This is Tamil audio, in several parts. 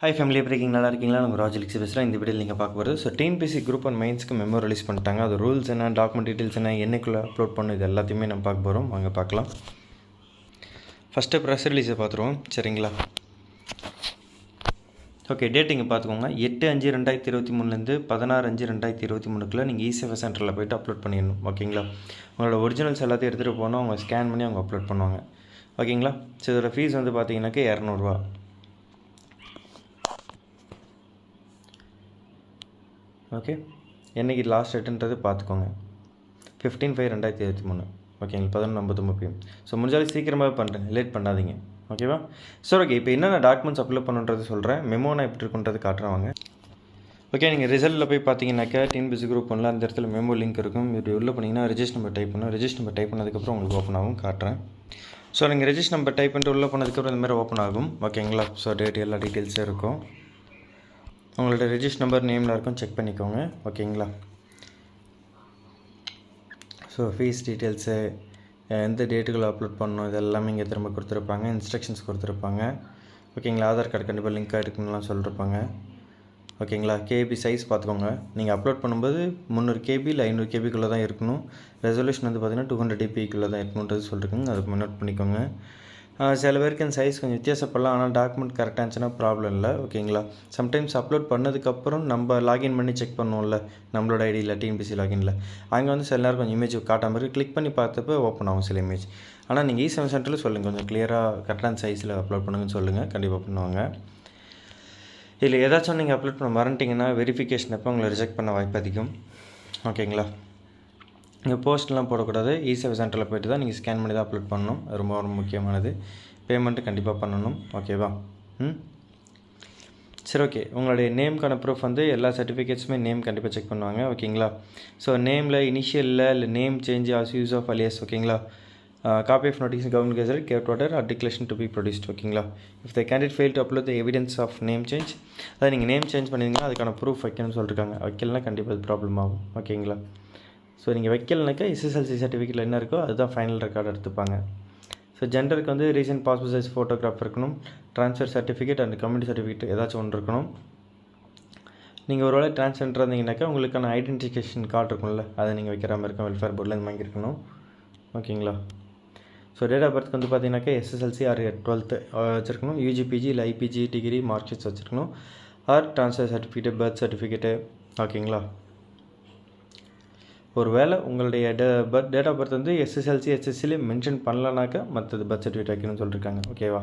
ஹாய் ஃபேமிலி பிரேக்கிங் நல்லா இருக்கீங்களா? நம்ம ராஜலக்ஷி பேசுகிறேன். இந்த வீடியோவில் நீங்கள் பார்க்க போகிறது TNPSC குரூப் அண்ட் மெயின்ஸ்க்கு மெமோ ரிலீஸ் பண்ணிட்டாங்க. அது ரூல்ஸ் என்ன, டாக்குமெண்ட் டீட்டெயில்ஸ் என்ன, என்னைக்குள்ளே அப்லோட் பண்ணணும், இது எல்லாத்தையுமே நம்ம பார்க்க போகிறோம். வாங்க பார்க்கலாம். ஃபஸ்ட்டு ப்ரெஸ் ரிலீஸை பார்த்துருவோம். சரிங்களா? ஓகே, டேட் இங்கே பார்த்துக்கோங்க. 8/5/2023 16/5/2023 நீங்கள் இசேவை சென்டரில் போய்ட்டு அப்லோட் பண்ணிடணும். ஓகேங்களா? உங்களோட ஒரிஜினல்ஸ் எல்லாத்தையும் எடுத்துகிட்டு போனால் அவங்க ஸ்கேன் பண்ணி அவங்க அப்லோட் பண்ணுவாங்க. ஓகேங்களா? ஸோ இதோட ஃபீஸ் பார்த்தீங்கன்னாக்கா 200 ரூபா. ஓகே, என்றைக்கு லாஸ்ட் டேட்டுன்றது பார்த்துக்கோங்க. 15/5/2023. ஓகேங்களா? 11:59 PM. ஸோ முடிஞ்சாலும் சீக்கிரமாக பண்ணுறேன், லேட் பண்ணாதீங்க. ஓகேவா? சார் ஓகே, இப்போ என்னென்ன டாக்குமெண்ட்ஸ் அப்லோட் பண்ணுன்றது சொல்கிறேன். மெமோ நான் எப்படி இருக்குன்றது காட்டுறவாங்க. ஓகே, நீங்கள் ரிசல்ட்டில் போய் பார்த்தீங்கன்னாக்கா TNPSC குரூப் பண்ணலாம். அந்த இடத்துல மெமோ லிங்க் இருக்கும். இப்படி உள்ளே பண்ணிங்கன்னா ரெஜிஸ்டர் நம்பர் டைப் பண்ணணும். ரெஜிஸ்டர் நம்பர் டைப் பண்ணதுக்கப்புறம் உங்களுக்கு ஓப்பன் ஆகும், காட்டுறேன். ஸோ நீங்கள் ரெஜிஸ்டர் நம்பர் டைப் பண்ணிட்டு உள்ளே பண்ணதுக்கப்புறம் இந்த மாதிரி ஓப்பன் ஆகும். ஓகேங்களா? ஸோ டேட் எல்லா டீட்டெயில்ஸும் இருக்கும். உங்களோட ரெஜிஸ்டர் நம்பர் நேமில் இருக்கும், செக் பண்ணிக்கோங்க. ஓகேங்களா? ஸோ ஃபீஸ் டீட்டெயில்ஸு, எந்த டேட்டுக்குள்ளே அப்லோட் பண்ணணும், இது எல்லாமே இங்கே திரும்ப கொடுத்துருப்பாங்க. இன்ஸ்ட்ரக்ஷன்ஸ் கொடுத்துருப்பாங்க. ஓகேங்களா? ஆதார் கார்டு கண்டிப்பாக லிங்க் எடுக்கணும்லாம் சொல்லியிருப்பாங்க. ஓகேங்களா? கேபி சைஸ் பார்த்துக்கோங்க. நீங்கள் அப்லோட் பண்ணும்போது 300 KB இல்லை 500 KBக்குள்ளே தான் இருக்கணும். ரெசல்யூஷன் பார்த்தீங்கன்னா 200 DPக்குள்ளே தான் இருக்கணுன்றது சொல்லியிருக்குங்க. அதுக்கு நோட் பண்ணிக்கோங்க. சில பேருக்கு அந்த சைஸ் கொஞ்சம் வித்தியாசப்படலாம், ஆனால் டாக்குமெண்ட் கரெக்டாக இருந்துச்சுன்னா ப்ராப்ளம் இல்லை. ஓகேங்களா? சம்டைம்ஸ் அப்லோட் பண்ணதுக்கப்புறம் நம்ம லாகின் பண்ணி செக் பண்ணுவோம்ல, நம்மளோட ஐடியில் TNPSC லாகினில், அங்கே சில நேரம் கொஞ்சம் இமேஜ் காட்டாமல் இருக்குது. கிளிக் பண்ணி பார்த்தப்போ ஓப்பன் ஆகும் சில இமேஜ். ஆனால் நீங்கள் இசேவை சென்டரில் சொல்லுங்கள், கொஞ்சம் கிளியராக கரெக்டான சைஸில் அப்லோட் பண்ணுங்கன்னு சொல்லுங்கள், கண்டிப்பாக பண்ணுவாங்க. இதில் ஏதாச்சும் நீங்கள் அப்லோட் பண்ண மறந்துட்டிங்கன்னா வெரிஃபிகேஷன் அப்போ உங்களை ரிஜெக்ட் பண்ண வாய்ப்பு அதிகம். ஓகேங்களா? நீங்கள் போஸ்ட்லாம் போடக்கூடாது. இசேவை சென்டரில் போய்ட்டு தான் நீங்கள் ஸ்கேன் பண்ணி தான் அப்லோட் பண்ணணும். அது ரொம்ப ரொம்ப முக்கியமானது. பேமெண்ட்டு கண்டிப்பாக பண்ணணும். ஓகேவா? சரி, ஓகே. உங்களுடைய நேம்க்கான ப்ரூஃப் எல்லா சர்டிஃபிகேட்ஸுமே நேம் கண்டிப்பாக செக் பண்ணுவாங்க. ஓகேங்களா? ஸோ நேமில் இனிஷியலில் இல்லை name change as use of alias. ஓகேங்களா? Copy of notification government gazette court order or declaration to be produced. ஓகேங்களா? If the candidate fail to upload the evidence of name change, அதாவது நீங்கள் நேம் சேஞ்ச் பண்ணிங்கன்னா அதுக்கான ப்ரூஃப் வைக்கணும்னு சொல்லியிருக்காங்க. வைக்கலனா கண்டிப்பாக அது ப்ராப்ளம் ஆகும். ஓகேங்களா? ஸோ நீங்கள் வைக்கலனாக்கா SSLC சர்டிஃபிகேட்டில் என்ன இருக்கோ அதுதான் ஃபைனல் ரெக்கார்டு எடுத்துப்பாங்க. ஸோ ஜெண்டருக்கு ரீசன்ட் பாஸ்போர்ட் சைஸ் ஃபோட்டோகிராஃப் இருக்கணும். Transfer certificate and community certificate ஏதாச்சும் ஒன்று இருக்கணும். நீங்கள் ஒரு வேளை ட்ரான்ஸ்ஜெண்டராக இருந்தீங்கன்னாக்கா உங்களுக்கான ஐடென்டிஃபிகேஷன் கார்டு இருக்கும்ல, அதை நீங்கள் வைக்கிற மாதிரி இருக்கும். வெல்ஃபேர் போர்டில் வாங்கியிருக்கணும். ஓகேங்களா? ஸோ டேட் ஆஃப் பர்த் பார்த்தீங்கன்னாக்கா SSLC ஆர் 12th வச்சுருக்கணும். UGPG இல்லை IPG டிகிரி மார்க் ஷீட்ஸ் வச்சுருக்கணும். Or transfer certificate, birth certificate. ஓகேங்களா? ஒரு வேளை உங்களுடைய டேட் ஆஃப் பர்த் SSLC HSCலே மென்ஷன் பண்ணலனாக்கா மற்றது பர்த் சர்டிஃபிகேட் வைக்கணும்னு சொல்லியிருக்காங்க. ஓகேவா?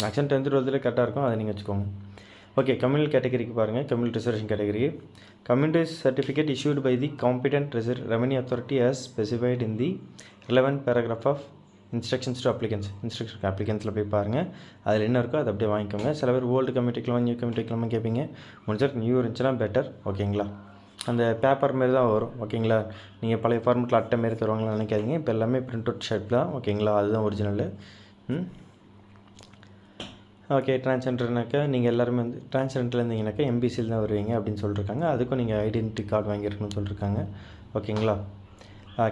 மேக்ஸிமம் 10th 12th கரெக்டாக இருக்கும், அதை நீங்கள் வச்சுக்கோங்க. ஓகே, கம்யூனல் கேட்டகரிக்கு பாருங்கள். Communal reservation category community certificate issued by the competent revenue authority as specified in the relevant paragraph of instructions to applicants. Instruction அப்ளிகன்ஸில் போய் பாருங்கள், அதில் என்ன இருக்கோ அதை அப்படியே வாங்கிக்கோங்க. சில பேர் ஓல்டு கமிட்டிக்கெலாம் நியூ கமிட்டிக்கெலாம் கேட்பீங்க. முடிஞ்சால் நியூ இருந்துச்சுன்னா பெட்டர். ஓகேங்களா? அந்த பேப்பர் மாரி தான் வரும். ஓகேங்களா? நீங்கள் பழைய ஃபார்மெட்டில் அட்டை மாரி தருவாங்களான்னு நினைக்காதீங்க. இப்போ எல்லாமே பிரிண்ட் அவுட் ஷேப் தான். ஓகேங்களா? அதுதான் ஒரிஜினலு. ஓகே, ட்ரான்ஸ்ஜெண்டர்னாக்கா நீங்கள் எல்லாருமே ட்ரான்ஸ்ஜெண்டரில் இருந்தீங்கன்னாக்கா MBCயில் தான் வருவீங்க அப்படின்னு சொல்லியிருக்காங்க. அதுக்கும் நீங்கள் ஐடென்டிட்டி கார்டு வாங்கியிருக்கணும்னு சொல்லியிருக்காங்க. ஓகேங்களா?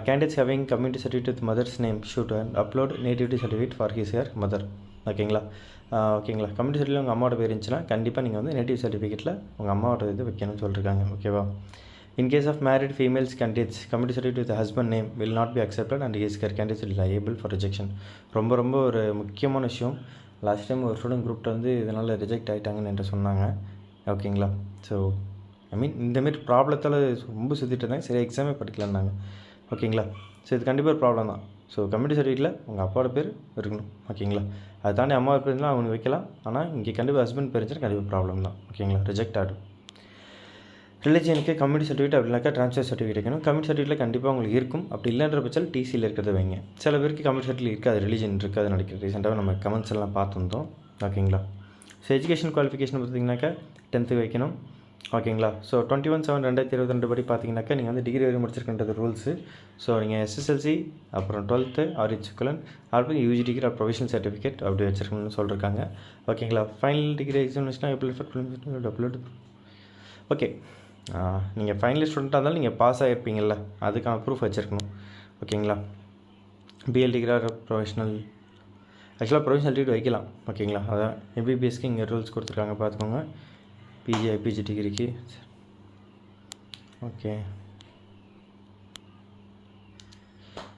Candidates having community certificate with mothers name shoot and upload nativity certificate for his her mother. ஓகேங்களா? ஓகேங்களா? கம்யூனிட்டி சர்டிஃபிகேட் உங்கள் அம்மாவோட பேர் இருந்துச்சுன்னா கண்டிப்பாக நீங்கள் நேட்டிவ் சர்டிஃபிகேட்டில் உங்கள் அம்மாவோட இது வைக்கணும்னு சொல்லியிருக்காங்க. ஓகேவா? In case of married females candidates community certificate with husband name will not be accepted and his candidates will liable for rejection. ரொம்ப ரொம்ப ஒரு முக்கியமான விஷயம். லாஸ்ட் டைம் ஒரு ஸ்டூடெண்ட் குரூப்பில் இதனால் ரிஜெக்ட் ஆகிட்டாங்கன்னு என்று சொன்னாங்க. ஓகேங்களா? ஸோ இந்தமாரி ப்ராப்ளத்தால் ரொம்ப சுற்றிட்டு இருந்தாங்க. சரி, எக்ஸாமே படிக்கலான்னாங்க. ஓகேங்களா? ஸோ இது கண்டிப்பாக ஒரு ப்ராப்ளம் தான். ஸோ கம்யூனிட்டி சர்டிஃபிகேட்டில் உங்கள் அப்பாவோட பேர் இருக்கணும். ஓகேங்களா? அதை தாண்டி அம்மாவோட பேர் இருந்தால் அவங்க வைக்கலாம். ஆனால் இங்கே கண்டிப்பாக ஹஸ்பண்ட் பேர் இருந்துச்சுன்னா கண்டிப்பாக ப்ராப்ளம் தான். ஓகேங்களா? ரிஜெக்ட் ஆகிடும். ரிலிஜியனுக்கு கம்யூனிட்டி சர்டிஃபிகேட் அப்படின்னாக்கா ட்ரான்ஸ்ஃபர் சர்டிஃபிகேட் வைக்கணும். கம்யூனிட்டி சர்டிஃபிகேட்டில் கண்டிப்பாக உங்களுக்கு இருக்கும். அப்படி இல்லைன்ற பட்சத்தில் TCயில் இருக்கிறத வைங்க. சில பேருக்கு கம்யூனிட்டி சர்டிஃபிகேட் இருக்காது, ரிலிஜன் இருக்காது நினைக்கிறேன். ரீசெண்டாக நம்ம கமெண்ட்ஸ் எல்லாம் பார்த்துருந்தோம். ஓகேங்களா? ஸோ எஜுகேஷன் குவாலிஃபிகேஷன் பார்த்தீங்கன்னாக்கா 10th வைக்கணும். ஓகேங்களா? ஸோ 21/7/2022 படி பார்த்தீங்கன்னாக்கா நீங்கள் டிகிரி வரை முடிச்சிருக்கின்றது ரூல்ஸு. ஸோ நீங்கள் SSLC அப்புறம் 12th ஆர் இச்சுக்குலன் அப்புறம் UG degree or provisional certificate அப்படி வச்சுருக்கணும்னு சொல்லியிருக்காங்க. ஓகேங்களா? ஃபைனல் டிகிரி எக்ஸாமினேஷனாக எப்படி அப்லோட். ஓகே, நீங்கள் ஃபைனல் ஸ்டூடெண்ட்டாக இருந்தாலும் நீங்கள் பாஸ் ஆகிருப்பீங்கள்ல, அதுக்கான ப்ரூஃப் வச்சுருக்கணும். ஓகேங்களா? BL டிகிரி ஆர் ப்ரொஃபஷனல் ஆக்சுவலாக ப்ரொவிஷனல் சர்டிஃபிகேட் வைக்கலாம் ஓகேங்களா. அதான் எம்பிபிஎஸ்க்கு இங்கே ரூல்ஸ் கொடுத்துருக்காங்க பார்த்துக்கோங்க. பிஜி ஐபிஜி டிகிரிக்கு okay.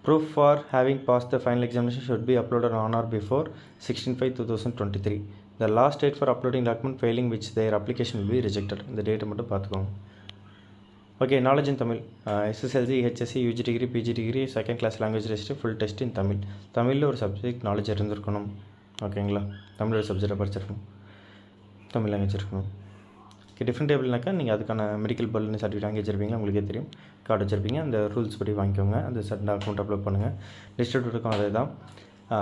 Proof for having passed the final examination should be uploaded on or before 16/5/2023. The last date for uploading document failing which their application will be rejected. இந்த டேட்டை மட்டும் பார்த்துக்கோங்க. Okay. Knowledge in Tamil, SSLC, HSC, UG degree, PG degree, second class language test, full test in Tamil. தமிழில் ஒரு சப்ஜெக்ட் நாலேஜ் இருந்திருக்கணும் ஓகேங்களா. தமிழ் ஒரு சப்ஜெக்டை படிச்சிருக்கணும், தமிழ் லாங்குவேஜ் இருக்கணும். ஓகே. டிஃப்ரெண்ட் டேபிள்னாக்கா நீங்கள் அதுக்கான மெடிக்கல் பல்லுன்னு சர்டிஃபிகேட் வாங்கி வச்சிருப்பீங்க, உங்களுக்கே தெரியும். கார்டு வச்சுருப்பீங்க, அந்த ரூல்ஸ் படி வாங்கிக்கோங்க. அந்த டாக்குமெண்ட் அப்லோட் பண்ணுங்கள். டிஸ்ட்ரிபியூட்டருக்கும் அதே தான்.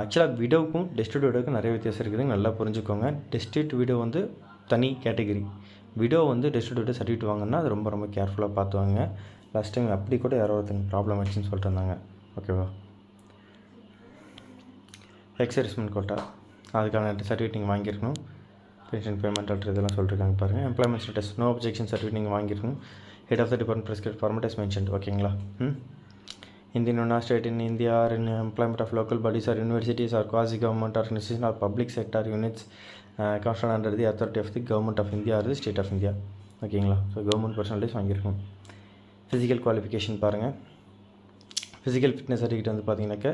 ஆக்சுவலாக விடோவுக்கும் டிஸ்ட்ரிபியூட்டருக்கும் நிறைய வித்தியாசம் இருக்குது, நல்லா புரிஞ்சுக்கோங்க. டிஸ்ட்ரிபியூட் விடோ வந்து தனி கேட்டகிரி. விடோ வந்து டிஸ்ட்ரிபியூட்டர் சர்டிஃபிகேட் வாங்கினா அது ரொம்ப ரொம்ப கேர்ஃபுல்லாக பார்த்து வாங்க. லாஸ்ட் டைம் அப்படி கூட யாரோ ஒருத்தங்க ப்ராப்ளம் ஆச்சுன்னு சொல்லிட்டு இருந்தாங்க ஓகேவா. எக்ஸர்விஸ்மெண்ட் கோட்டா அதுக்கான சர்டிஃபிகேட் நீங்கள் வாங்கியிருக்கணும். பென்ஷன் பேமெண்ட் ஆல்ட்ரு இதெல்லாம் சொல்லியிருக்காங்க பாருங்கள். Employment status no objection certificate நீங்கள் வாங்கியிருக்கணும். Head of the department prescribed format is mentioned ஓகேங்களா. Indian or state in India or in employment of local bodies or universities or quasi-government organizations or public sector units constituted under the authority of the government of India or the state of India ஓகேங்களா. ஸோ கவர்மெண்ட் பர்சன்டேஜ் வாங்கியிருக்கணும். ஃபிசிக்கல் குவாலிஃபிகேஷன் பாருங்கள். ஃபிசிக்கல் ஃபிட்னஸ் சர்டிஃபிகேட் வந்து பார்த்தீங்கன்னாக்கா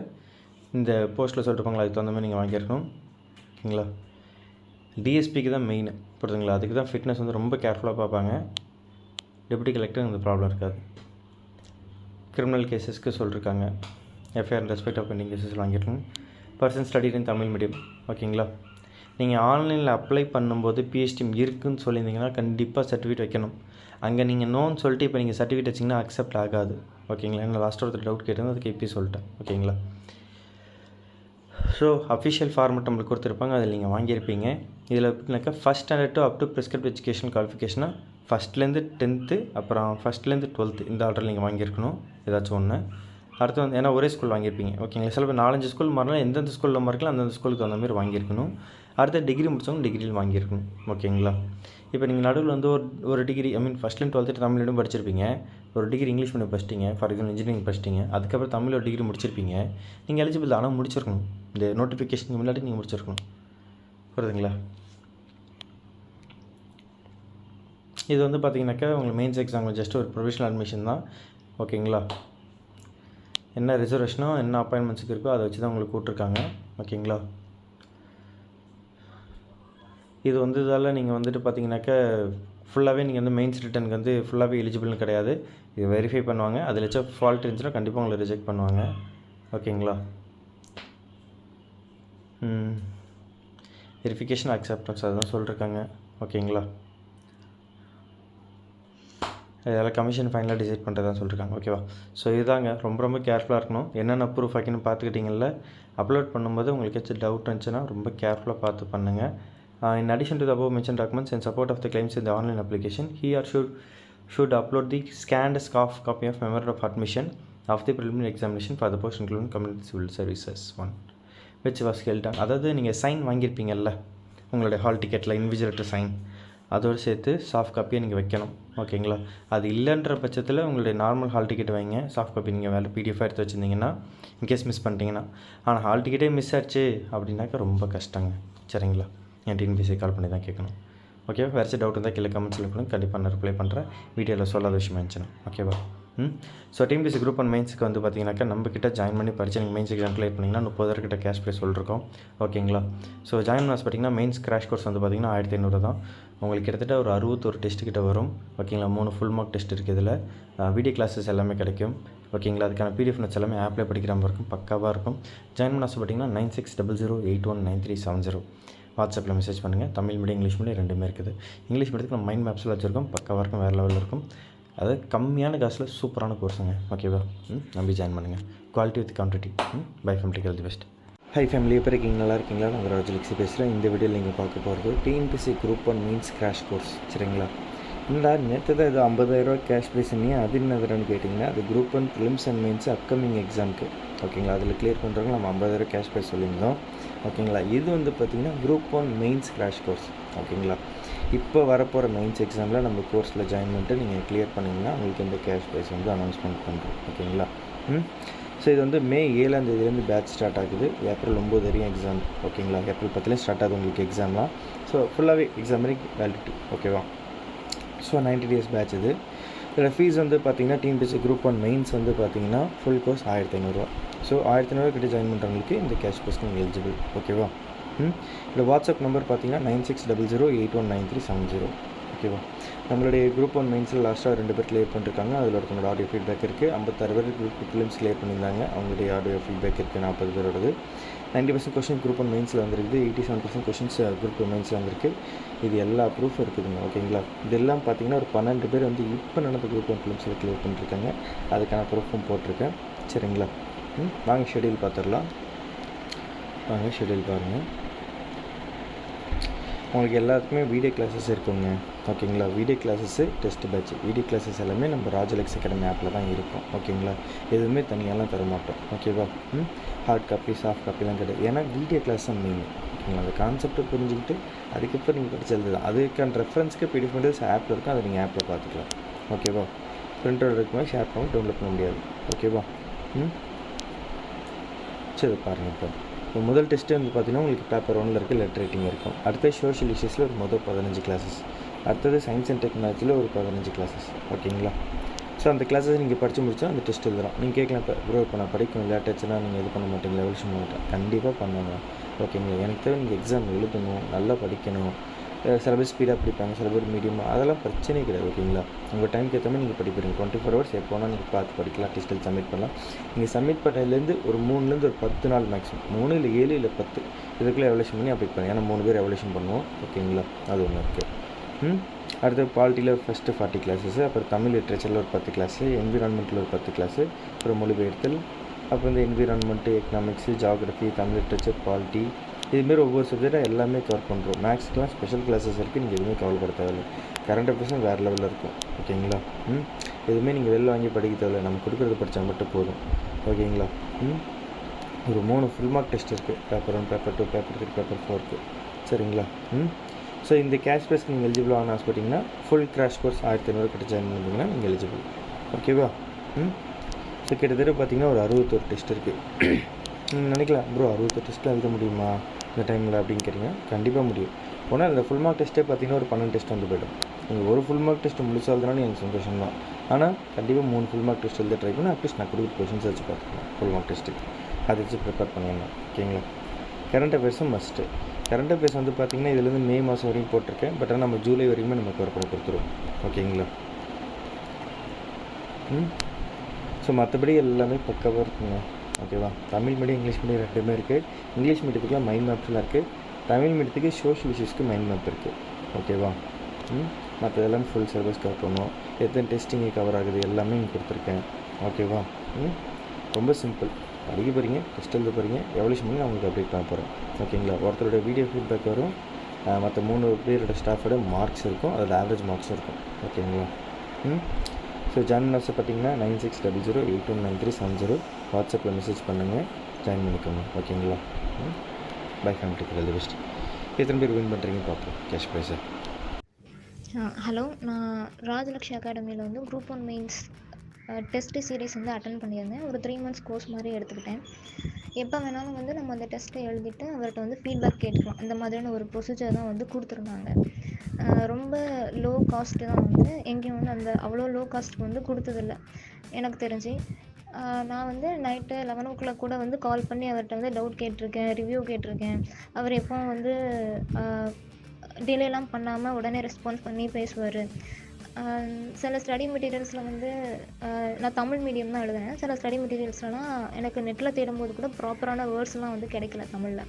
இந்த போஸ்ட்டில் சொல்லிட்டுருப்பாங்களா, அதுக்கு தகுந்த மாதிரி நீங்கள் வாங்கியிருக்கணும் ஓகேங்களா. டிஎஸ்பிக்கு தான் மெயின் புரியுதுங்களா. அதுக்கு தான் ஃபிட்னஸ் வந்து ரொம்ப கேர்ஃபுல்லாக பார்ப்பாங்க. டெப்யூட்டி கலெக்டர் இந்த ப்ராப்ளம் இருக்காது. கிரிமினல் கேஸஸ்க்கு சொல்லியிருக்காங்க. FIR respect of pending cases வாங்கியிருக்கணும். Person studied in Tamil medium ஓகேங்களா. நீங்கள் ஆன்லைனில் அப்ளை பண்ணும்போது பிஹெச்டி இருக்குதுன்னு சொல்லியிருந்தீங்கன்னா கண்டிப்பாக சர்டிஃபிகேட் வைக்கணும். அங்கே நீங்கள் நோன்னு சொல்லிட்டு இப்போ நீங்கள் சர்டிஃபிகேட் வச்சிங்கன்னா அக்செப்ட் ஆகாது ஓகேங்களா. என்ன லாஸ்ட் ஒருத்தர் டவுட் கேட்டிருந்தேன், அதுக்கு இப்படி சொல்லிட்டேன் ஓகேங்களா. ஸோ அஃபிஷியல் ஃபார்மெட் நம்மளுக்கு கொடுத்துருப்பாங்க, அதில் நீங்கள் வாங்கியிருப்பீங்க. இதில் எப்படின்னாக்கா first standard to up to prescribed education குவாலிஃபிகேஷனாக ஃபஸ்ட்லேருந்து 10th அப்புறம் ஃபஸ்ட்லேருந்து 12th இந்த ஆர்டரில் நீங்கள் வாங்கியிருக்கணும் ஏதாச்சும் ஒன்று. அடுத்து வந்து ஏன்னா ஒரே ஸ்கூல் வாங்கியிருப்பீங்க ஓகேங்களா. சில பேர் 4-5 ஸ்கூல் மாறலாம், எந்தெந்த ஸ்கூலில் மார்க்கலாம் அந்தந்த ஸ்கூலுக்கு தகுந்த மாதிரி வாங்கியிருக்கணும். அடுத்த டிகிரி முடித்தவங்க டிகிரியில் வாங்கியிருக்கணும் ஓகேங்களா. இப்போ நீங்கள் நடுவில் வந்து ஒரு டிகிரி ஃபஸ்ட்லேருந்து 12th தமிழ் மீடியம் படிச்சிருப்பீங்க, ஒரு டிகிரி இங்கிலீஷ் மீடியம் படிச்சிட்டிங்க, ஃபார் எக்ஸாம்பிள் இன்ஜினியரிங் படிச்சிட்டிங்க, அதுக்கப்புறம் தமிழ் ஒரு டிகிரி முடிச்சிருப்பீங்க. நீங்கள் எலிஜிபிள் ஆனால் முடிச்சிருக்கணும், இந்த நோட்டிஃபிகேஷனுக்கு முன்னாடி நீங்கள் முடிச்சிருக்கணும் புரியுதுங்களா. இது வந்து பார்த்தீங்கன்னாக்கா உங்களுக்கு மெயின்ஸ் எக்ஸாம் ஜஸ்ட் ஒரு ப்ரொவிஷனல் அட்மிஷன் தான் ஓகேங்களா. என்ன ரிசர்வேஷனோ என்ன அப்பாயின்மெண்ட்ஸுக்கு இருக்கோ அதை வச்சு தான் உங்களுக்கு கூப்பிட்ருக்காங்க ஓகேங்களா. இது வந்து இதால் நீங்கள் வந்துட்டு பார்த்தீங்கன்னாக்கா ஃபுல்லாகவே நீங்கள் வந்து மெயின்ஸ் ரிட்டனுக்கு வந்து ஃபுல்லாகவே எலிஜிபிள்னு கிடையாது. இது வெரிஃபை பண்ணுவாங்க, அதில் வச்சா ஃபால்ட் இருந்துச்சுன்னா கண்டிப்பாக உங்களை ரிஜெக்ட் பண்ணுவாங்க ஓகேங்களா. வெரிஃபிகேஷன் அக்செப்டன்ஸ் அதுதான் சொல்லியிருக்காங்க ஓகேங்களா. இதெல்லாம் கமிஷன் ஃபைனலாக டிசைட் பண்ணுறதான் சொல்லியிருக்காங்க ஓகேவா. ஸோ இதுதாங்க ரொம்ப ரொம்ப கேர்ஃபுல்லாக இருக்கணும். என்னென்ன ப்ரூஃப் வைக்கணும்னு பார்த்துக்கிட்டிங்கல்ல, அப்லோட் பண்ணும்போது உங்களுக்கு ஏதாச்சும் டவுட் இருந்துச்சுன்னா ரொம்ப கேர்ஃபுல்லாக பார்த்து பண்ணுங்கள். In addition to the above mentioned documents in support of the claims in the online application, he or should upload the scanned soft copy of memorandum of admission of the preliminary examination for the post including community civil services 1 which was held on. அதாவது நீங்கள் சைன் வாங்கியிருப்பீங்கல்ல உங்களுடைய ஹால் டிக்கெட்டில் இன்விஜிலேட்டர் சைன், அதோடு சேர்த்து சாஃப்ட் காப்பியை நீங்கள் வைக்கணும் ஓகேங்களா. அது இல்லைன்ற பட்சத்தில் உங்களுடைய நார்மல் ஹால் டிக்கெட் வைங்க, சாஃப்ட் காப்பி நீங்கள் வேறு பிடிஎஃப் எடுத்து வச்சுருந்தீங்கன்னா இன்கேஸ் மிஸ் பண்ணிட்டீங்கன்னா. ஆனால் ஹால் டிக்கெட்டே மிஸ் ஆச்சு அப்படின்னாக்கா ரொம்ப கஷ்டங்க சரிங்களா. என் டிஎன்பிஎஸ்சி கால் பண்ணி தான் கேட்கணும் ஓகேவா. வேறு டவுட் இருந்தால் கீழே கமெண்ட்ஸில் கொடுங்க, கண்டிப்பாக நான் ரிப்ளை பண்ணுறேன். வீடியோவில் சொல்லாத விஷயம் இருந்துச்சுன்னா ஓகேவா. ஸோ டிஎன்பிஎஸ்சி குரூப் அண்ட் மெயின்ஸுக்கு வந்து பார்த்தீங்கன்னாக்கா நம்ம கிட்ட ஜாயின் பண்ணி படிச்சு நீங்கள் மெயின்ஸ் எக்ஸாம் கிளியர் பண்ணிங்கன்னா 30,000 கிட்ட கேஷ் ப்ரைஸ் சொல்லியிருக்கோம் ஓகேங்களா. ஸோ ஜாயின் பண்ணாஸ் பார்த்தீங்கன்னா மெயின்ஸ் கிராஷ் கோர்ஸ் வந்து பார்த்தீங்கன்னா 1500 தான். உங்களுக்கு கிட்டத்தட்ட ஒரு 61 டெஸ்ட் கிட்ட வரும் ஓகேங்களா. 3 ஃபுல் மார்க் டெஸ்ட் இருக்குது, இதில் வீடியோ கிளாஸஸ் எல்லாமே கிடைக்கும் ஓகேங்களா. அதுக்கான பிடிஎஃப் நோட்ஸ் எல்லாமே ஆப்பில் படிக்கிற மாதிரி இருக்கும், பக்காவாக இருக்கும். ஜாயின் பண்ணாஸ் பார்த்தீங்கன்னா 9600819370 வாட்ஸ்அப்பில் மெசேஜ் பண்ணுங்கள். தமிழ் மீடியம் இங்கிலீஷ் மீடியம் ரெண்டுமே இருக்குது. இங்கிலீஷ் மீடியத்துக்கு நம்ம மைண்ட் மேப்ஸில் வச்சுருக்கோம், பக்காவாக இருக்கும், வேறு லெவலில் இருக்கும். அது கம்மியான காசில் சூப்பரான கோர்ஸுங்க ஓகேவா. நம்பி ஜாயின் பண்ணுங்கள். Quality with quantity. By from take all the best. High family, எப்படி இருக்கீங்க? நல்லா இருக்கீங்களா? நான் ராஜலக்ஷி பேசுகிறேன். இந்த வீடியோவில் நீங்கள் பார்க்க போகிறது TNPSC group 1 mains crash course சரிங்களா. என்னடா நேற்று தான் இது 50,000 கேஷ் ப்ரைஸ் பண்ணி அது என்னதுன்னு கேட்டிங்கன்னா, அது group 1 prelims and mains upcoming எக்ஸாமுக்கு ஓகேங்களா. அதில் கிளியர் பண்ணுறவங்க நம்ம 50,000 கேஷ் ப்ரைஸ் சொல்லியிருந்தோம் ஓகேங்களா. இது வந்து பார்த்திங்கன்னா குரூப் 1 மெயின்ஸ் கிராஷ் கோர்ஸ் ஓகேங்களா. இப்போ வரப்போகிற மெயின்ஸ் எக்ஸாமில் நம்ம கோர்ஸில் ஜாயின் பண்ணிட்டு நீங்கள் கிளியர் பண்ணிங்கன்னா உங்களுக்கு இந்த கேஷ் ப்ரைஸ் வந்து அனௌன்ஸ்மெண்ட் பண்ணுறோம் ஓகேங்களா. ஸோ இது வந்து மே 7ஆம் தேதியிலேருந்து பேட்ச் ஸ்டார்ட் ஆகுது. ஏப்ரல் 9 வரையும் எக்ஸாம். ஓகேங்களா? ஏப்ரல் 10லேயும் ஸ்டார்ட் ஆகுது உங்களுக்கு எக்ஸாம்லாம். ஸோ ஃபுல்லாகவே எக்ஸாம் வரைக்கும் வேலிடிட்டி. ஓகேவா? ஸோ 90 days பேட்ச் இது. இதில் ஃபீஸ் வந்து பார்த்தீங்கன்னா டிஎன்பிஎஸ்சி குரூப் 1 மெயின்ஸ் வந்து பார்த்தீங்கன்னா ஃபுல் கோர்ஸ் 1500 ஸோ 1500 கிட்ட ஜாயின் பண்ணுறவங்களுக்கு இந்த கேஷ் பெஸ்ட் நீங்கள் எலிஜிபிள். ஓகேவா? இதில் வாட்ஸ்அப் நம்பர் பார்த்தீங்கன்னா 9600819370. ஓகேவா? நம்மளுடைய குரூப் 1 மெயின்ஸில் லாஸ்ட்டாக 2 பேர் கிளியர் பண்ணிருக்காங்க. அதில் ஒருத்தவங்களோட ஆடியோ ஃபீட்பேக் இருக்குது. 56 பேர் குரூப் ப்ரிலிம்ஸ் கிளியர் பண்ணியிருந்தாங்க. அவங்களுடைய ஆடியோ ஃபீட்பேக் இருக்குது 40 பேரோடது. 90% கொஷின் குரூப் 1 மெயின்ஸில் வந்துருக்குது. 87% கொஷின்ஸ் குரூப் 2 மெயின்ஸில் வந்திருக்கு. இது எல்லா ப்ரூஃப் இருக்குதுங்க. ஓகேங்களா? இதெல்லாம் பார்த்தீங்கன்னா ஒரு 12 பேர் வந்து இப்போ நடந்த குரூப் 1 ப்ரிலிம்ஸில் கிளியர் பண்ணிருக்காங்க. அதுக்கான ப்ரூஃபும் போட்டிருக்கேன். சரிங்களா? வாங்க ஷெடியூல் பார்த்துடலாம். வாங்க ஷெடியூல் பாருங்கள். உங்களுக்கு எல்லாத்துக்குமே வீடியோ கிளாஸஸ் இருக்குங்க. ஓகேங்களா? Video classes test batch video classes எல்லாமே நம்ம ராஜலக்ஸ் அகாடமி ஆப்பில் தான் இருக்கும். ஓகேங்களா? எதுவுமே தனியாலாம் தர மாட்டோம். ஓகேவா? ஹார்ட் காப்பி சாஃப்ட் காப்பிலாம் கிடையாது. ஏன்னா வீடியோ கிளாஸ் தான் மெயின். ஓகேங்களா? அந்த கான்செப்டை புரிஞ்சுக்கிட்டு அதுக்கப்புறம் நீங்கள் படிச்சது தான். அதுக்கான ரெஃபரன்ஸ்க்கு பிடிஎஃப் மெட்டீரியல்ஸ் ஆப்பில் இருக்கும். அதை நீங்கள் ஆப்பில் பார்த்துக்கலாம். ஓகேவா? பிரிண்ட் அவுட் இருக்கும்போது ஷேர் பண்ணி டவுன்லோட் பண்ண முடியாது. ஓகேவா? சரி பாருங்கள். இப்போ முதல் டெஸ்ட்டு வந்து பார்த்திங்கன்னா உங்களுக்கு பேப்பர் 1ல் இருக்குது. லெட்டர் ரைட்டிங் இருக்கும். அடுத்தது சோஷியல் இஷ்யூஸில் ஒரு 15 கிளாஸஸ். அடுத்தது சயின்ஸ் அண்ட் டெக்னாலஜியில் ஒரு 15 கிளாஸஸ். ஓகேங்களா? ஸோ அந்த கிளாஸஸ் நீங்கள் படித்து முடிச்சா அந்த டெஸ்ட் எழுதலாம். நீங்கள் கேட்கலாம் இப்போ நான் படிக்கணும் லேட்டாச்சுன்னா நீங்கள் இது பண்ண மாட்டீங்களா எவல்யூஷன் பண்ண மாட்டேன். கண்டிப்பாக பண்ணுங்க. ஓகேங்களா? எனக்கு தேவை நீங்கள் எக்ஸாம் எழுதணும், நல்லா படிக்கணும். சில பேர் ஸ்பீடாக படிப்பாங்க, சில பேர் மீடியமாக, அதெல்லாம் பிரச்சனையே கிடையாது. ஓகேங்களா? உங்கள் டைமுக்கு ஏற்ற மாதிரி நீங்கள் படிப்பீங்க. 24 hours எப்போ வேணால் நீங்கள் பார்த்து படிக்கலாம். டெஸ்ட்டில் சப்மிட் பண்ணலாம். நீங்கள் சப்மிட் பண்ணதுலேருந்து ஒரு 3லேருந்து ஒரு 10 நாள் மேக்ஸிமம் 3 இல்லை 7 இல்லை 10 இதுக்குள்ளே எவல்யூஷன் பண்ணி அப்டேட் பண்ணுங்கள். ஏன்னா 3 பேர் எவல்யூஷன் பண்ணுவோம். ஓகேங்களா? அது ஒன்று இருக்குது. அடுத்து பாலிட்டியில் ஃபஸ்ட்டு 40 கிளாஸஸ், அப்புறம் தமிழ் லிட்ரேச்சரில் ஒரு 10 கிளாஸு, என்விரான்மெண்ட்டில் ஒரு 10 கிளாஸு, அப்புறம் மொழிபெயர்த்தல், அப்புறம் இந்த environment, economics, geography, Tamil literature, polity, இதுமாரி ஒவ்வொரு சப்ஜெக்டாக எல்லாமே கவர் பண்ணுறோம். மேக்ஸ்க்குலாம் ஸ்பெஷல் கிளாஸஸ் இருக்குது. நீங்கள் எதுவுமே கவலைப்பட தேவையில்லை. கரண்ட் அஃபேர்ஸும் வேறு லெவலில் இருக்கும். ஓகேங்களா? எதுவுமே நீங்கள் வெளில வாங்கி படிக்க தேவையில்லை. நம்ம கொடுக்குறது படித்தா மட்டும் போதும். ஓகேங்களா? ஒரு 3 ஃபுல் மார்க் டெஸ்ட் இருக்குது. பேப்பர் 1, பேப்பர் 2, பேப்பர் 3, பேப்பர் 4க்கு. சரிங்களா? ஸோ இந்த கேஷ் பேஸ்க்கு நீங்கள் எலிஜிபிள் ஆகணும் ஆசைப்பட்டீங்கன்னா ஃபுல் கிராஷ் கோர்ஸ் 1500 கிட்ட ஜாயின் பண்ணிங்கன்னா நீங்கள் எலிஜிபிள். ஓகேவா? ஸோ கிட்டத்தட்ட பார்த்தீங்கன்னா ஒரு 61 டெஸ்ட் இருக்குது. நீங்கள் நினைக்கலாம் ப்ரோ 61 டெஸ்ட்டில் எழுத முடியுமா இந்த டைமில் அப்படின்னு கேட்டிங்கன்னா கண்டிப்பாக முடியும். போனால் இந்த ஃபுல் மார்க் டெஸ்ட்டே பார்த்தீங்கன்னா ஒரு 12 டெஸ்ட் வந்து போய்டும். நீங்கள் ஒரு ஃபுல் மார்க் டெஸ்ட்டு முடிச்சால்தானே எனக்கு சந்தோஷம் தான். ஆனால் கண்டிப்பாக 3 ஃபுல் மார்க் டெஸ்ட் எழுத ட்ரை பண்ணி அட்லீஸ்ட் நான் கொடுக்குற கொஷின்ஸ் வச்சு பார்த்துக்கலாம். ஃபுல் மார்க் டெஸ்ட்டு அதை வச்சு ப்ரிப்பேர் பண்ணிடலாம். ஓகேங்களா? கரண்ட் அஃபேர்ஸும் மஸ்ட்டு. கரண்ட் அஃபேர்ஸ் வந்து பார்த்திங்கன்னா இதுலேருந்து மே மாதம் வரைக்கும் போட்டிருக்கேன். பட் ஆனால் நம்ம ஜூலை வரைக்குமே நம்ம கவர் பண்ணி கொடுத்துருவோம். ஓகேங்களா? ஸோ மற்றபடி எல்லாமே பக்காவாக இருக்குங்க. ஓகேவா? தமிழ் மீடியம் இங்கிலீஷ் மீடியம் 2மே இருக்குது. இங்கிலீஷ் மீடியத்துக்குலாம் மைண்ட் மேப்ஸ்லாம் இருக்குது. தமிழ் மீடியத்துக்கு சோஷியல் இஷ்யூஸ்க்கு மைண்ட் மேப் இருக்குது. ஓகேவா? மற்றதெல்லாம் ஃபுல் சிலபஸ் கவர் பண்ணுவோம். எத்தனை டெஸ்டிங்கு கவர் ஆகுது எல்லாமே இங்கே கொடுத்துருக்கேன். ஓகேவா? ரொம்ப சிம்பிள். படிக்க போகிறீங்க, டெஸ்ட் எழுத போகிறீங்க, எவல்யூஷன் பண்ணி நான் உங்களுக்கு அப்டேட் பண்ண போகிறேன். ஓகேங்களா? ஒருத்தரோட வீடியோ ஃபீட்பேக் வரும். மற்ற 3 பேரோட ஸ்டாஃபோட மார்க்ஸ் இருக்கும். அதில் ஆவரேஜ் மார்க்ஸ் இருக்கும். ஓகேங்களா? ஸோ ஜாயின் பண்ண பார்த்தீங்கன்னா 9600819370 வாட்ஸ்அப்பில் மெசேஜ் பண்ணுங்கள். ஜாயின் பண்ணிக்கோங்க. ஓகேங்களா? Bye family the best. எத்தனை பேர் வின் பண்ணுறீங்க பார்ப்போம் கேஷ் ப்ரைஸை. ஹலோ, நான் ராஜலக்ஷி அகாடமியில் வந்து குரூப் 1 மெயின்ஸ் டெஸ்ட்டு சீரீஸ் வந்து அட்டன் பண்ணியிருந்தேன். ஒரு 3 months கோர்ஸ் மாதிரி எடுத்துக்கிட்டேன். எப்போ வேணாலும் வந்து நம்ம அந்த டெஸ்ட்டை எழுதிட்டு அவர்கிட்ட வந்து ஃபீட்பேக் கேட்டுக்கலாம். இந்த மாதிரியான ஒரு ப்ரொசீஜர் தான் வந்து கொடுத்துருந்தாங்க. ரொம்ப லோ காஸ்ட்டு தான் வந்து எங்கேயும் வந்து அந்த அவ்வளோ லோ காஸ்ட்டுக்கு வந்து கொடுத்ததில்ல எனக்கு தெரிஞ்சு. நான் வந்து நைட்டு 11 o'clock கூட வந்து கால் பண்ணி அவர்கிட்ட வந்து டவுட் கேட்டிருக்கேன், ரிவ்யூ கேட்டிருக்கேன். அவர் எப்போவும் வந்து டிலேலாம் பண்ணாமல் உடனே ரெஸ்பான்ஸ் பண்ணி பேசுவார். சில ஸ்டடி மெட்டீரியல்ஸில் வந்து நான் தமிழ் மீடியம் தான் எழுதுனேன். சில ஸ்டடி மெட்டீரியல்ஸ்லாம் எனக்கு நெட்டில் தேடும்போது கூட ப்ராப்பரான வேர்ட்ஸ்லாம் வந்து கிடைக்கல தமிழில்.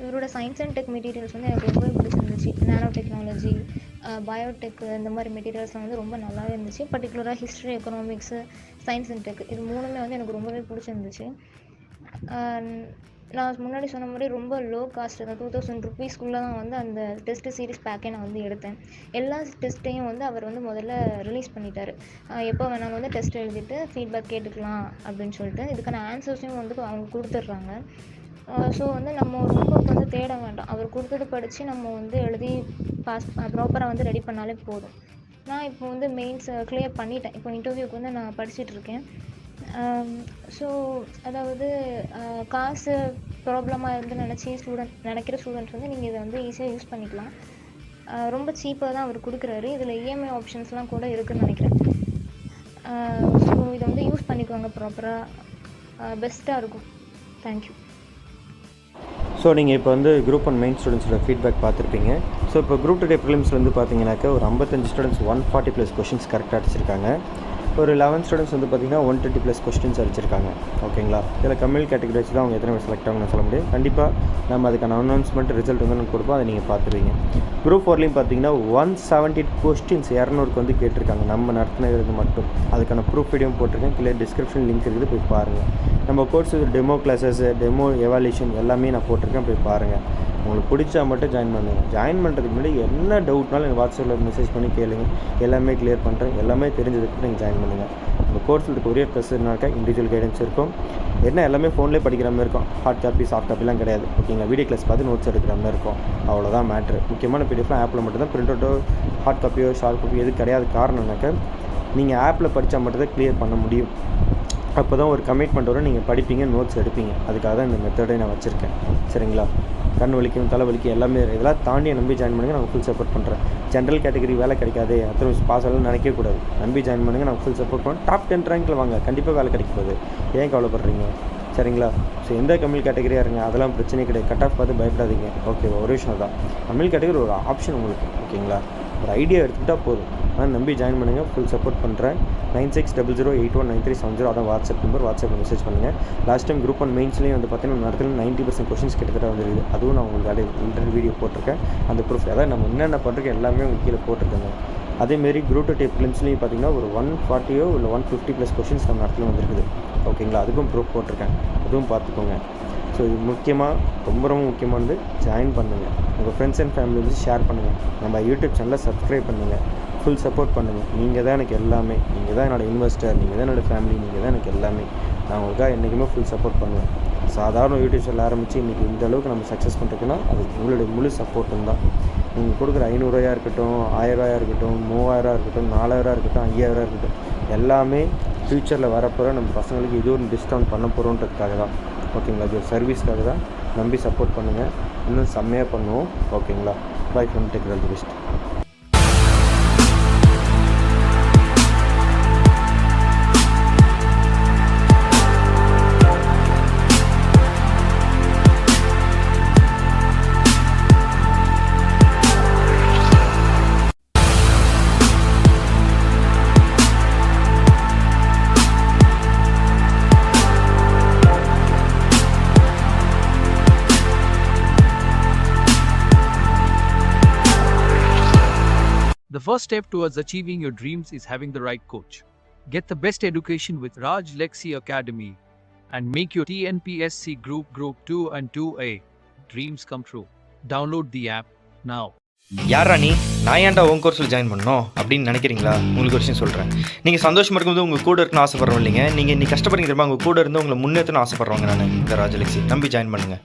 இவரோட சயின்ஸ் அண்ட் டெக் மெட்டீரியல்ஸ் வந்து எனக்கு ரொம்பவே பிடிச்சிருந்துச்சு. நானோ டெக்னாலஜி, பயோடெக் இந்த மாதிரி மெட்டீரியல்ஸ்லாம் வந்து ரொம்ப நல்லாவே இருந்துச்சு. பர்டிகுலராக history, economics, science and tech இது 3மே வந்து எனக்கு ரொம்பவே பிடிச்சிருந்துச்சு. நான் முன்னாடி சொன்ன மாதிரி ரொம்ப லோ காஸ்ட் தான், 2000 rupeesக்குள்ளே தான் வந்து அந்த டெஸ்ட்டு சீரீஸ் பேக்கே நான் வந்து எடுத்தேன். எல்லா டெஸ்ட்டையும் வந்து அவர் வந்து முதல்ல ரிலீஸ் பண்ணிட்டார். எப்போ வேணாலும் வந்து டெஸ்ட் எழுதிட்டு ஃபீட்பேக் கேட்டுக்கலாம் அப்படின்னு சொல்லிட்டு இதுக்கான ஆன்சர்ஸையும் வந்து அவங்க கொடுத்துட்றாங்க. ஸோ வந்து நம்ம ரொம்ப வந்து தேட வேண்டாம். அவர் கொடுத்தது படித்து நம்ம வந்து எழுதி பாஸ் ப்ராப்பராக வந்து ரெடி பண்ணாலே போதும். நான் இப்போ வந்து மெயின்ஸ் கிளியர் பண்ணிட்டேன். இப்போ இன்டர்வியூக்கு வந்து நான் படிச்சுட்ருக்கேன். ஸோ அதாவது காசு ப்ராப்ளமாக இருந்து நினைக்கிற ஸ்டூடெண்ட்ஸ் வந்து நீங்கள் இதை வந்து ஈஸியாக யூஸ் பண்ணிக்கலாம். ரொம்ப சீப்பாக தான் அவர் கொடுக்குறாரு. இதில் இஎம்ஐ ஆப்ஷன்ஸ்லாம் கூட இருக்குதுன்னு நினைக்கிறேன். ஸோ இதை வந்து யூஸ் பண்ணிக்கோங்க ப்ராப்பராக, பெஸ்ட்டாக இருக்கும். தேங்க்யூ. ஸோ நீங்கள் இப்போ வந்து குரூப் 1 மெயின் ஸ்டூடெண்ட்ஸோட ஃபீட்பேக் பார்த்துருப்பீங்க. ஸோ இப்போ குரூப் 2 ப்ரிலிம்ஸ் வந்து பார்த்தீங்கன்னாக்கா ஒரு 55 ஸ்டூடெண்ட்ஸ் 140+ கொஷின்ஸ் கரெக்டாக அடிச்சிருக்காங்க. ஒரு 11 ஸ்டூடெண்ட்ஸ் வந்து பார்த்திங்கன்னா 120+ கொஸ்டின்ஸ் அடிச்சிருக்காங்க. ஓகேங்களா? இதில் கம்யூனல் கேட்டகரி வச்சு தான் அவங்க எத்தனை பேர் செலக்ட் ஆகணும்னு சொல்ல முடியும். கண்டிப்பாக நம்ம அதுக்கான அனௌன்ஸ்மெண்ட் ரிசல்ட் வந்து நம்ம கொடுப்போம், அதை நீங்கள் பார்த்துருவீங்க. குரூப் 4லையும் பார்த்தீங்கன்னா 170 கொஸ்டின்ஸ் 200க்கு வந்து கேட்டிருக்காங்க நம்ம நடத்தினது மட்டும். அதுக்கான ப்ரூஃப் வீடியோ போட்டிருக்கேன், கீழே டிஸ்கிரிப்ஷன் லிங்க் இருக்குது, போய் பாருங்கள். நம்ம course demo classes, demo evaluation எல்லாமே நான் போட்டிருக்கேன், போய் பாருங்கள். உங்களுக்கு பிடிச்சா மட்டும் ஜாயின் பண்ணுங்கள். ஜாயின் பண்ணுறதுக்கு முன்னாடி என்ன டவுட்னாலும் எனக்கு வாட்ஸ்அப்பில் மெசேஜ் பண்ணி கேளுங்க, எல்லாமே கிளியர் பண்ணுறேன். எல்லாமே தெரிஞ்சதுக்கு நீங்கள் ஜாயின் பண்ணுங்கள். இந்த கோர்ஸில் கொரியர் ப்ளஸ்னாக்கா இண்டிவிஜுவல் கைடன்ஸ் இருக்கும். என்ன எல்லாமே ஃபோன்லேயே படிக்கிற மாதிரி இருக்கும். ஹார்ட் காப்பி சாஃப்ட் காப்பிலாம் கிடையாது. ஓகேங்களா? வீடியோ கிளாஸ் பார்த்து நோட்ஸ் எடுக்கிற மாதிரி இருக்கும். அவ்வளோதான் மேட்ரு. முக்கியமான பிடிஎஃப்லாம் ஆப்பில் மட்டும்தான். பிரிண்ட் அவுட்டோ ஹார்ட் காப்பியோ ஷார்ட் காப்பியோ எது கிடையாது. காரணம்னாக்கா நீங்கள் ஆப்பில் படித்தா மட்டும்தான் கிளியர் பண்ண முடியும். அப்போ தான் ஒரு கமிட்மெண்ட் வரும், நீங்கள் படிப்பீங்க, நோட்ஸ் எடுப்பீங்க. அதுக்காக தான் இந்த மெத்தடை நான் வச்சுருக்கேன். சரிங்களா? கண் வலிக்கும், தலை வலிக்கும் எல்லாமே இதெல்லாம் தாண்டி நம்பி ஜாயின் பண்ணுங்கள். நான் ஃபுல் சப்போர்ட் பண்ணுறேன். ஜென்ரல் கேட்டகரி வேலை கிடைக்காது, அத்தனை பாஸ் ஆகலாம் நினைக்கக்கூடாது. நம்பி ஜாயின் பண்ணுங்கள், நான் ஃபுல் சப்போர்ட் பண்ணுவேன். டாப் 10 ரேங்கில் வாங்க, கண்டிப்பாக வேலை கிடைக்க போகுது. ஏன் கவலைப்படுறீங்க? சரிங்களா? ஸோ எந்த கம்யூனல் கேட்டகரியாக இருங்க, அதெல்லாம் பிரச்சனை கிடையாது. கட் ஆஃப் பார்த்து பயப்படாதீங்க. ஓகே, ஒரு விஷயம் தான், கம்யூனல் கேட்டகரி ஒரு ஆப்ஷன் உங்களுக்கு. ஓகேங்களா? ஒரு ஐடியா எடுத்துக்கிட்டால் போதும். நான் நம்பி ஜாயின் பண்ணுங்கள், ஃபுல் சப்போர்ட் பண்ணுறேன். 9600819370 அதான் வாட்ஸ்அப் நம்பர். வாட்ஸ்அப்பில் மெசேஜ் பண்ணுங்கள். லாஸ்ட் டைம் குரூப் 1 மெயின்ஸ்லேயும் வந்து பார்த்தீங்கன்னா நடத்துல 90% கொஷின்ஸ் கிட்டத்தட்ட வந்துருக்குது. அதுவும் நான் உங்களுக்கு இன்டர்வியூ வீடியோ போட்டிருக்கேன். அந்த ப்ரூஃப் அதாவது நம்ம என்னென்ன பண்ணுறோம் எல்லாமே உங்களுக்கு கீழே போட்டிருக்கேங்க. அதேமாரி குரூப் 2 ப்ரிலிம்ஸ்லேயும் பார்த்தீங்கன்னா ஒரு 140 இல்லை 150+ கொஷின்ஸ் நம்ம நடத்துல வந்துருக்குது. ஓகேங்களா? அதுக்கும் ப்ரூஃப் போட்டிருக்கேன், அதுவும் பார்த்துக்கோங்க. ஸோ இது முக்கியமாக ரொம்ப ரொம்ப முக்கியமானது, ஜாயின் பண்ணுங்கள். உங்கள் ஃப்ரெண்ட்ஸ் அண்ட் ஃபேமிலி வந்து ஷேர் பண்ணுங்கள். நம்ம யூடியூப் சேனலை சப்ஸ்கிரைப் பண்ணுங்கள். ஃபுல் சப்போர்ட் பண்ணுங்கள். நீங்கள் தான் எனக்கு எல்லாமே. நீங்கள் தான் என்னோடய இன்வெஸ்டர், நீங்கள் தான் என்னோடய ஃபேமிலி, நீங்கள் தான் எனக்கு எல்லாமே. நான் உங்களுக்காக என்றைக்குமே ஃபுல் சப்போர்ட் பண்ணுவேன். சாதாரண யூடியூப் சேனல் ஆரம்பித்து இன்றைக்கி இந்த அளவுக்கு நம்ம சக்ஸஸ் பண்ணுறதுக்குன்னா அது உங்களுடைய முழு சப்போர்ட்டும் தான். நீங்கள் கொடுக்குற 500 ரூபாயாக இருக்கட்டும், 1000 ரூபாயாக இருக்கட்டும், 3000 இருக்கட்டும், 4000 இருக்கட்டும், 5000 இருக்கட்டும், எல்லாமே ஃப்யூச்சரில் வரப்போகிற நம்ம பசங்களுக்கு இது ஒரு டிஸ்கவுண்ட் பண்ண போகிறோன்றதுக்காக தான். ஓகேங்களா? இது ஒரு சர்வீஸ்க்காக தான். நம்பி சப்போர்ட் பண்ணுங்கள். இன்னும் செம்மையாக பண்ணுவோம். ஓகேங்களா? By from take all the best. The first step towards achieving your dreams is having the right coach. Get the best education with RAJLAKSI Academy and make your Tnpsc group 2 and 2A dreams come true. Download the app now. யாரா நான் ஏன்டா உன் கோர்ஸில் ஜாயின் பண்ணணும் அப்படின்னு நினைக்கிறீங்களா? உங்களுக்கு ஒரு விஷயம் சொல்கிறேன். நீங்கள் சந்தோஷமாக இருக்கும்போது உங்கள் கூட இருக்குன்னு ஆசைப்படுறோம் இல்லைங்க. நீங்கள் இன்னைக்கு கஷ்டப்படுறீங்க தெரியுமா? உங்கள் கூட இருந்து உங்களை முன்னேற்றணும்னு ஆசைப்படுறவங்க நான். இந்த ராஜலக்ஷ்மி நம்பி ஜாயின் பண்ணுங்கள்.